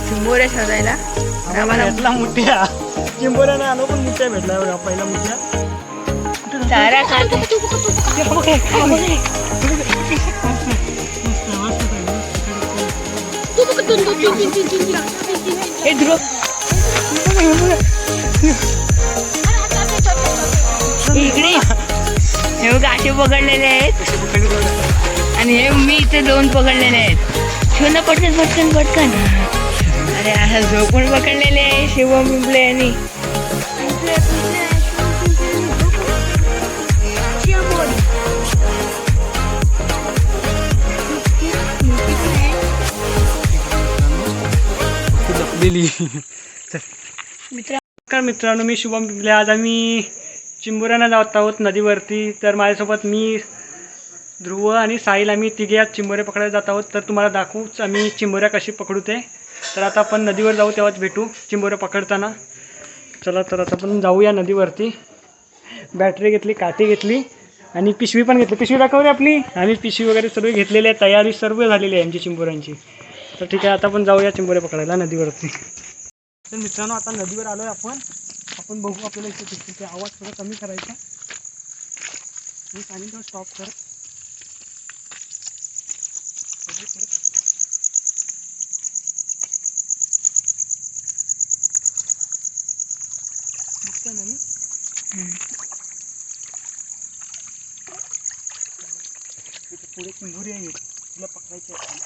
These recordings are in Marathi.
चिंबोऱ्या शोधायला. आम्हाला भेटला मोठ्या चिंबोऱ्या नाही आलो पण मोठ्या भेटला बघा पहिला मोठ्या चारा खात इकडे हे बघा असे पकडलेले आहेत आणि हे मी इथे 2 पकडलेले आहेत. शोध पटकन पटकन पटकन. अरे असं झोपून पकडलेले आहे शिवम पिंपळे यांनी. मित्रांनो मी शुभम पिंपले. आज आम्ही चिंबोऱ्यांना जात आहोत नदीवरती. तर माझ्यासोबत मी ध्रुव आणि साहिल आम्ही तिघे आज चिंबोऱ्या पकडायला जात आहोत. तर तुम्हाला दाखवूच आम्ही चिंबोऱ्या कशी पकडू ते. तर आता आपण नदीवर जाऊ तेव्हाच भेटू चिंबोऱ्या पकडताना. चला तर आता आपण जाऊया नदीवरती. बॅटरी घेतली, काठी घेतली आणि पिशवी पण घेतली. पिशवी दाखवली आपली. आम्ही पिशवी वगैरे सर्व घेतलेली आहे, तयारी सर्व झालेली आहे आमची चिंबोऱ्यांची. तर ठीक आहे आता आपण जाऊया चिंबोऱ्या पकडायला नदीवरती. तर मित्रांनो आता नदीवर आलो आहे आपण बघू आपल्याला इथे दिसते ते आवाज थोडा कमी करायचा. मी सांगितलं स्टॉप कर. दिसतंय ना मी इथे पुढे चिंबोरी आहे, तिला पकडायची आहे.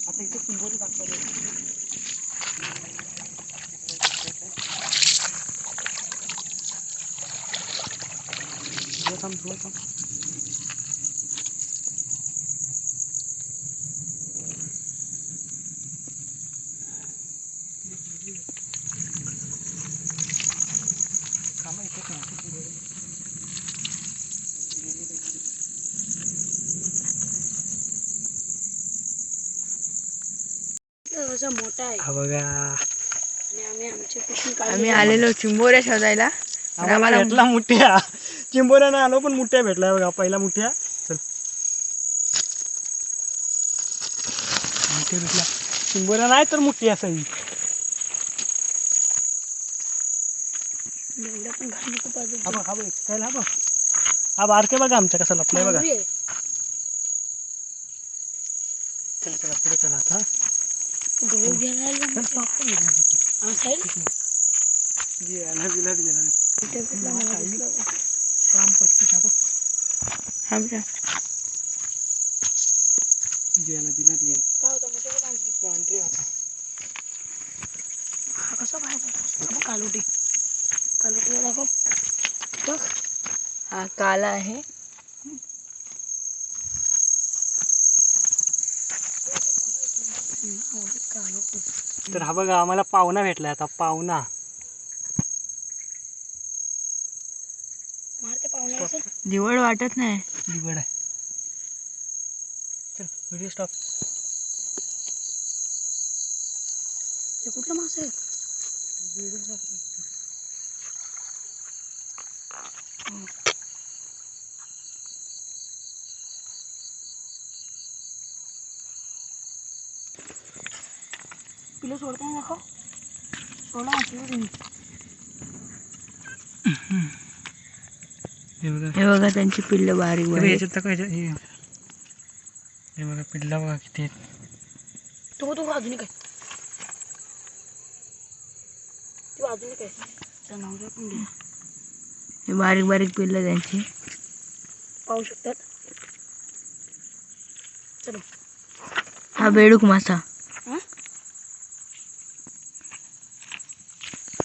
आता इथे चिंबोरी दाखवली मोठा आहे हा बघा. आम्ही आलेलो चिंबोऱ्या शोधायला. आम्हाला भेटला मोठ्या चिंबोऱ्या नाही आलो पण मोठ्या भेटला बघा पहिला मोठ्या. चल मोठ्या भेटला. चिंबोऱ्या नाही तर मोठी असावी. हा बारके बघा आमच्या कसा लपलाय बघा. चला चला पुढे चला आता. काम पत्ती का बघ. कसं बाहेर कालोटी कालोटीला दाखव बघ. हा काला आहे. तर हा बघा आम्हाला पावना भेटलाय. आता पावना दिवड वाटत नाही. दिवड आहे. चल व्हिडिओ स्टॉप. कुठलं मास आहे. पिलं सोडता नाही दाखव. सोडा तुम्ही. हे बघा त्यांची पिल्लं बारीक बारीक. हे बघा पिल्ला बघा किती आहेत. तू अजून काय तू अजून काय जनावर पण घे. हे बारीक बारीक पिल्लं त्यांची पाहू शकतात. चलो हा बेडूक मासा.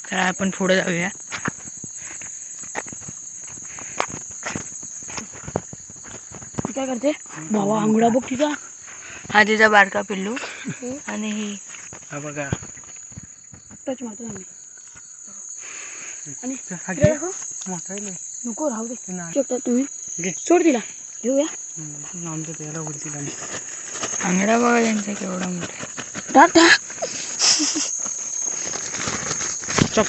तर आपण पुढे जाऊया. काय करते भावा आंगडा बघ तिचा. हा तिचा बारका पिल्लू आणि ही हा बघा. टच मारतो आम्ही. आणि नको राहू दे. शकता तुम्ही सोड तिला. घेऊया आमच्या त्याला बोलतील. आंगडा बघा त्यांचा केवढा मोठा. टाक टाक चॉप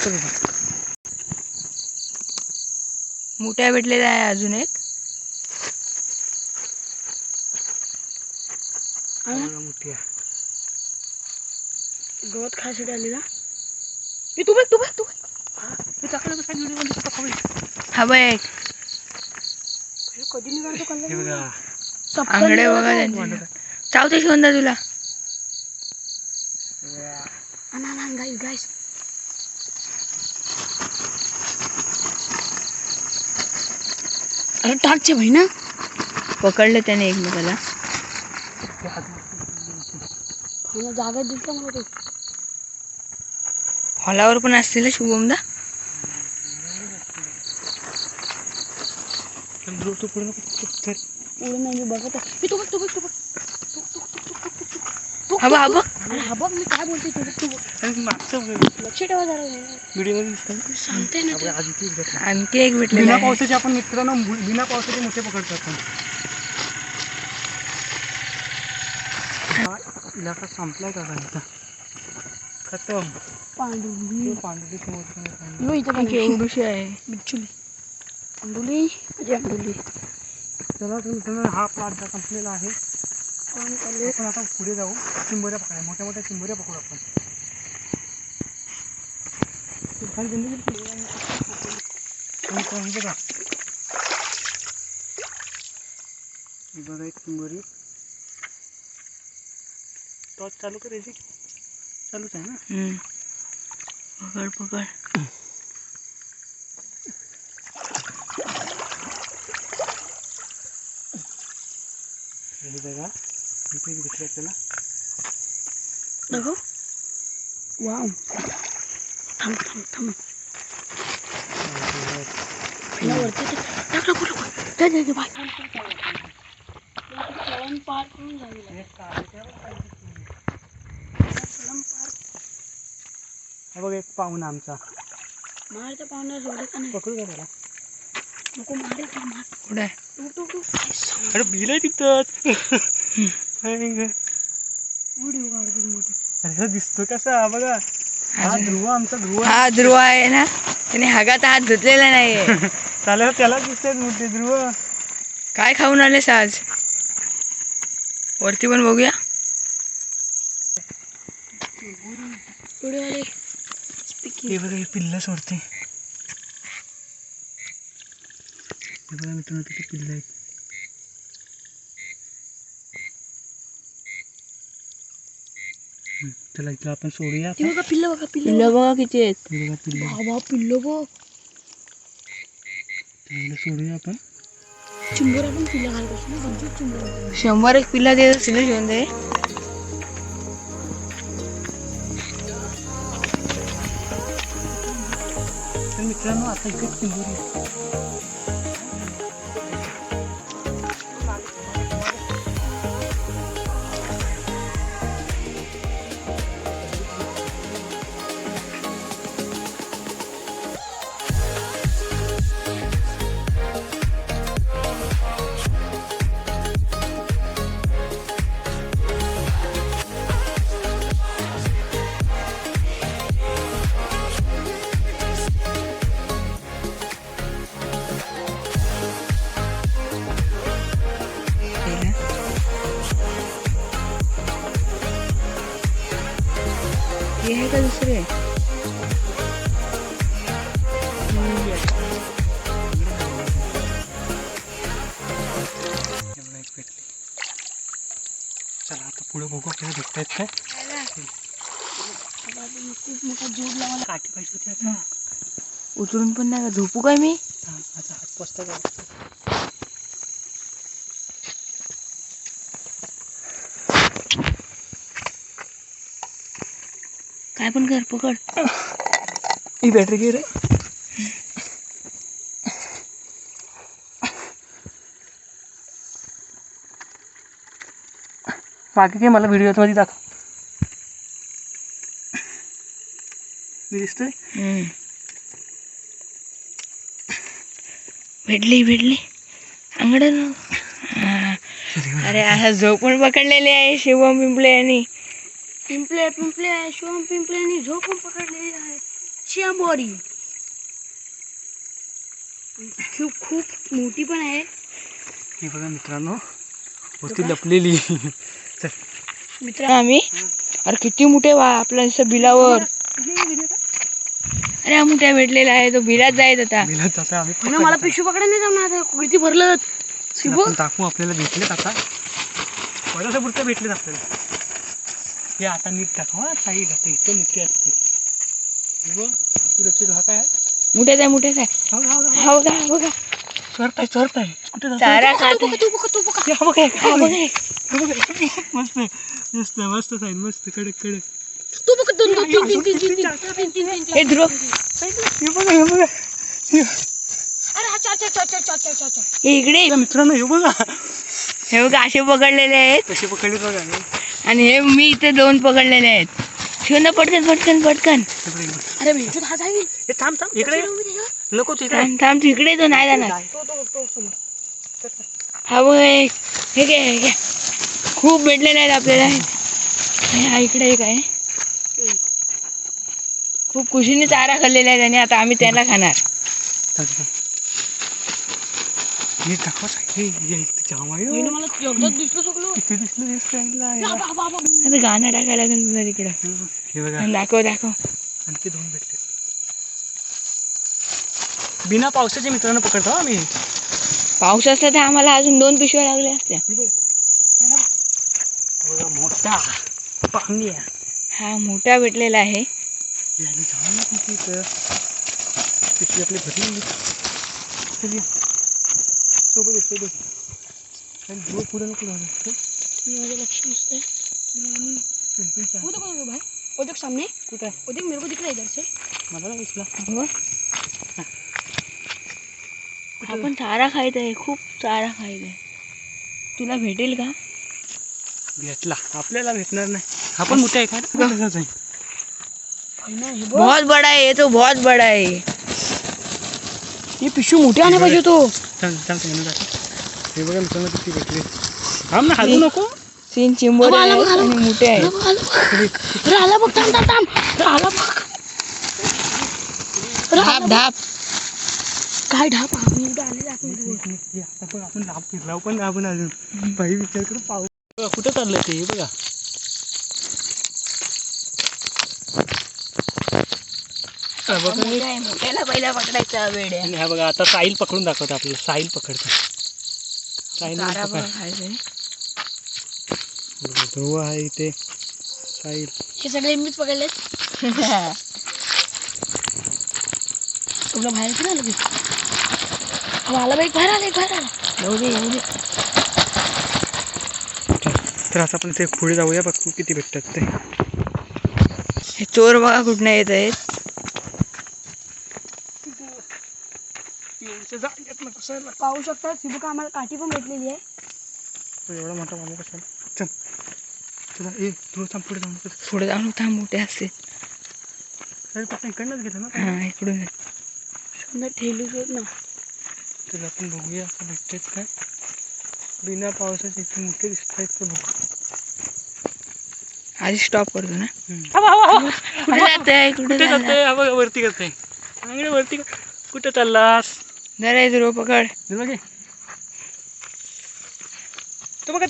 मोठ्या भेटलेला आहे अजून एक. मोठी आहे. गवत खायसाठी आलेला. तू बघ. हा बघ कधी निघालतो आंगडे बघा त्यांचे. चावते शिवंदा तुला. गाईस अरे टाकचे भाई ना. पकडले त्याने एकमेकाला. जागा दिसला मला तो. हॉलावर पण असतील शुभमदा. पुढे नाही बघत. हा बघ मी काय बोलते लक्ष ठेवा जरा. सांगते ना आणखी एक भेटले. बिना पावसाचे आपण मित्रांनो बिना पावसाचे मोठे पकडतो आपण. इलाका संपलाय का आता खतम. पांडुली एवढूशी आहे बिच्छुली. अंडुली चला मित्रांनो हा आपला अड्डा संपलेला आहे. आपण आता पुढे जाऊ. चिंबोऱ्या पकडाय मोठ्या मोठ्या चिंबोऱ्या पकडू आपण. बघा एक चिंबोरी. टॉर्च चालू करायची. चालूच आहे ना. पकड हे बघा इथे भेटले आपल्याला. नको वाव. थांब बघ एक पाहुणा आमचा. मारच्या पाहुण्या सोडत का नाही. पकडू का त्याला. नको मार. कुठे अरे बिल आहे तिथंच. अरे दिसतो कसा बघा. हा ध्रुव आमचा ध्रुव. हा ध्रुव आहे ना. त्याने हागात हात धुतलेला नाहीये. चालेल त्याला दिसतात मोठे ध्रुव. काय खाऊन आलेस आज. वरती पण बघूया. हे बघा हे पिल्लं सोडते. हे बघा मित्रांनो किती पिल्लं आहेत. चला इथं आपण सोडूया. पिल्लं बघा किती आहेत. पिल्लं पिल्लं बघ. सोडूया आपण. चिंबोरा पण पिल्लं घालतो. 100 एक पिल्ला देत असतील ना शिवंदे. तर मित्रांनो आता इथे चिंबोरी. हे आहे का दुसरे. चला आता पुढे बघू आपल्याला भेटतायत काय. मोठा जोड लावायला काठी पाहिजे होती आता. उतरून पण नाही का. झोपू काय मी. आता हात पसता का. काय पण कर पकड. ही बॅटरी घे रे. बाकी काय मला व्हिडिओ मध्ये दाखव. मी दिसतोय. भेटली अंगड. अरे असा झोपून पकडलेले आहे शिवम पिंपळे यांनी. पिंपले शिवम पिंपल्याने झोपून पकडलेली आहे चिंबोरी. खूप मोठी पण आहे. हे बघा मित्रांनो, होती लपलेली. चल मित्र आम्ही अरे किती मोठे वा आपल्या असं बिलावर. अरे हा मोठ्या भेटलेला आहे तो बिलात जायत होता. बिलात जाता आम्ही मला पिशवी पकडा नाही जमणार किती भरलं. आपण दाखवू आपल्याला भेटलेत आता. थोड्याशा पुरतं भेटलेत आपल्याला. हे आता नीट दाखव हा. साईड आता इथं मोठी असते. सुरक्षित हा काय मोठ्याच आहे. हा बघा चरत आहे कुठे चारा खात मस्त मस्त साईड मस्त कडक हे ध्रुव हे इकडे मित्रांनो हे बघा असे पकडलेले आहेत. कसे पकडले बघा. आणि हे मी इथे 2 पकडलेले आहेत. शिवना पटकन. अरे थांब इकडे नको थांब तू इकडे तो नाही जाणार. हा बघ हे घे खूप भेटलेले आहेत आपल्याला. हा इकडे एक आहे. खूप खुशीने चारा खाल्लेला आहे त्याने. आता आम्ही त्याला खाणार. आता गाणं टाकायला लागेल तुझा तिकडं. दाखव. आणखी 2 भेटले. बिना पावसाच्या मित्रांनो पकडतो आम्ही. पाऊस असला तर आम्हाला अजून 2 पिशव्या लागल्या असत्या. मोठा पाणी हा मोठा भेटलेला आहे. पिशवी आपली भरली सोबत पुढे नको लक्ष नसतंय उद्योग सामने कुठे उद्योग मेरे को दिख रहा है इधर से. मला नाही दिसला. आपण चारा खायचा आहे. खूप चारा खायचा आहे. तुला भेटेल का? भेटला आपल्याला भेटणार नाही. आपण मोठा आहे का? बहुत बड़ा है ये तो बहुत बड़ा है. ये पिशवी मोठी आणे पाहिजे तो. हे बघा मित्रांनो किती भेटले. थांब ना हलवू नको. 3 चिंबोरे आहेत आणि मोठे आहेत. धाप काय ढाप आपण लाभ फिरलाव पण आपण अजून बाई विचार करून पाहू कुठं चाललंय ते. बघा मोठ्याला पहिला पकडायचा वेळ आहे. आणि हा बघा आता साहिल पकडून दाखवतो आपल्याला. साहिल पकडतो. साहिल ध्रुव आहे इथे. साहिल हे सगळे मीच पकडले. तुला बाहेर नाही लगेच. आला बाईक बाहेर आला येऊ दे. तर आता आपण ते पुढे जाऊया बघू किती भेटतात ते. हे चोर बघा कुठनं येत आहेत. पाहू शकता सिबुका आम्हाला काठी पण भेटलेली आहे. एवढा मोठा पाणी कशाला. चल तुला थोडं पुढे जाऊन थांब मोठे असते. इकडनंच घेतो ना. हा इकडून ठेवली शोध ना. तर आपण बघूया असं भेटतात काय. बिना पावसाचे इथे मोठे दिसत आहेत ते बघू. आधी स्टॉप करतो ना. वरती करते चांगले वरती. कुठे चाललास? जरा ध्रुव पकड. तो बघा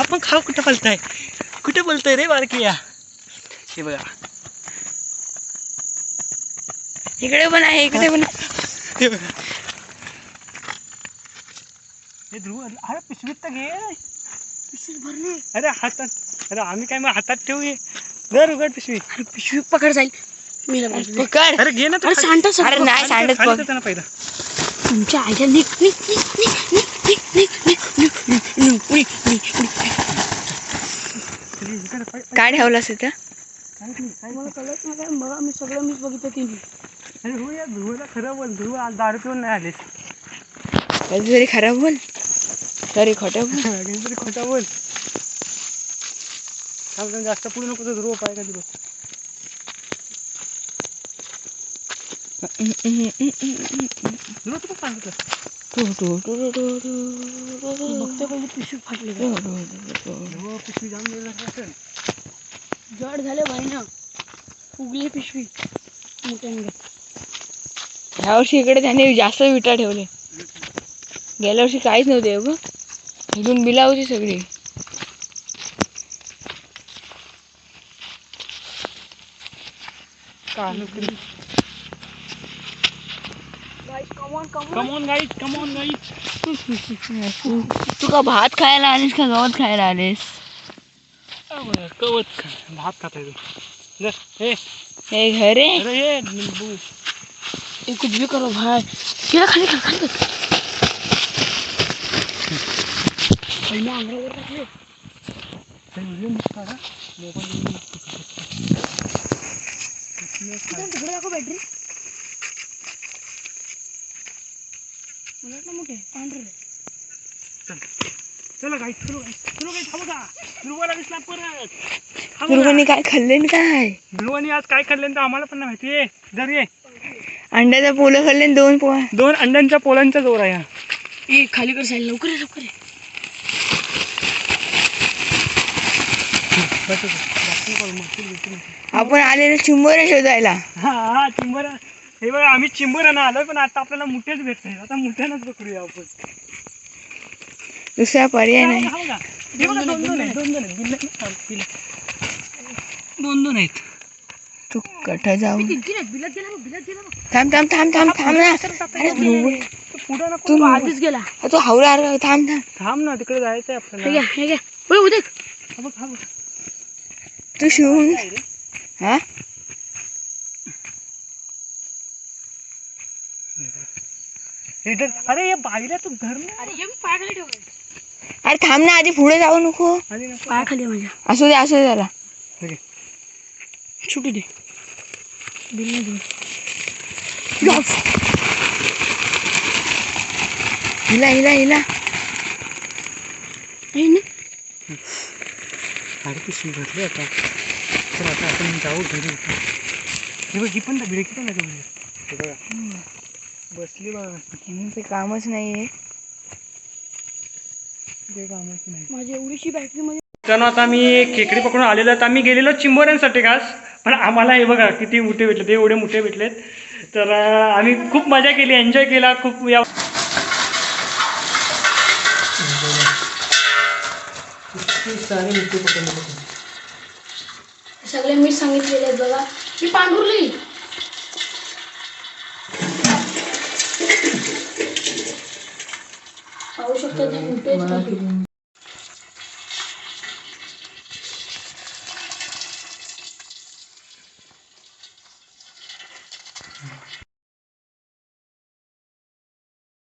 आपण खाऊ कुठे बोलताय रे बारकिया. हे बघा इकडे पण आहे. हे बघा हे ध्रुव. अरे पिशवीत तर घे. पिशवी भरली. अरे हातात. अरे आम्ही काय मग हातात ठेवू. जर उघड पिशवी. अरे पिशवी पकड जाईल. पकड. अरे घे ना. अरे नाही सांडत ना पहिला. तुमच्या आईच्या काय ठेवलंस इथं? मला कळत नाही काय. बघा मी सगळं मीच बघितलं की. अरे हो या ध्रुवला खरं बोल. ध्रुव आज दारू पिऊन नाही आले. कधीतरी खराब बोल. तरी खोटं बोल. कधीतरी खोटा बोल. जास्त पुढे नको तर ध्रुव पाय कधी बघ. ध्रुव तू सांगितलं बघते पहिले पिशवी फाटली. पिशवी जाम गेला असेल. जड झाले भाईना फुगली पिशवी मोठ्याने. ह्या वर्षी इकडे त्याने जास्त विटा ठेवले. गेल्या वर्षी काहीच नव्हते बघ. इथून बिला होती सगळी. तू का भात खायला आलीस का गवत खायला आलीस? कवच भात खाता हे घर है. अरे ये नींबू ये कुछ भी करो भाई. केला खाली खा खाली. पहिला अंगावर टाकले. तिकडे दाखव बॅटरी. मला वाटलं मोठे पांढरे. चला गाईस सुरू गाईस थांबा का ध्रुवाला दिसला परत. ध्रुवनी काय खाल्ले न काय? ध्रुवानी आज काय खाल्ले तर आम्हाला पण नाही माहिती आहे. जर ये अंड्याचा पोलं खाल्ले न 2 पोळ्या. 2 अंड्यांच्या पोलांचा जोर आहे. ए खाली कर साईड लवकर लवकर. आपण आलेलो चिंबोऱ्या शोधायला. हा चिंबोऱ्या. हे बघा आम्ही चिंबोऱ्यानं आलोय पण आता आपल्याला मुठेच भेटत नाही. आता मुठ्यानंच पकडूया आपण. दुसरा पर्याय नाही. दोन आहेत. तू कठ जाऊ. थांब थांब थांब थांब थांब ना. अरे ध्रुव तू आधीच गेला. तू हावला. थांब थांब थांब ना तिकडे जायचंय आपल्याला. तू शिवून हा अरे ये बाईला तू धर ना. अरे थांब ना आधी पुढे जाऊ नको. पाय खाली माझ्या. असू दे त्याला सुटू दे. हिला हिला हिला. अरे पिशवी भरली आता. तर आता आपण जाऊ घरी. हे बघ ही पण ब्रेक पण बघा बसली बघा. ते कामच नाहीये. ते कामच नाही. माझी एवढीशी बॅटरी मध्ये. तर आता आम्ही खेकडी पकडून आलेलो आहेत. आम्ही गेलेलो चिंबोऱ्यांसाठी खास. पण आम्हाला हे बघा किती मोठे भेटले. ते एवढे मोठे भेटलेत. तर आम्ही खूप मजा केली. एन्जॉय केला खूप. सगळे मी सांगितलेले आहेत बघा. मी पांढरुली. पाहू शकता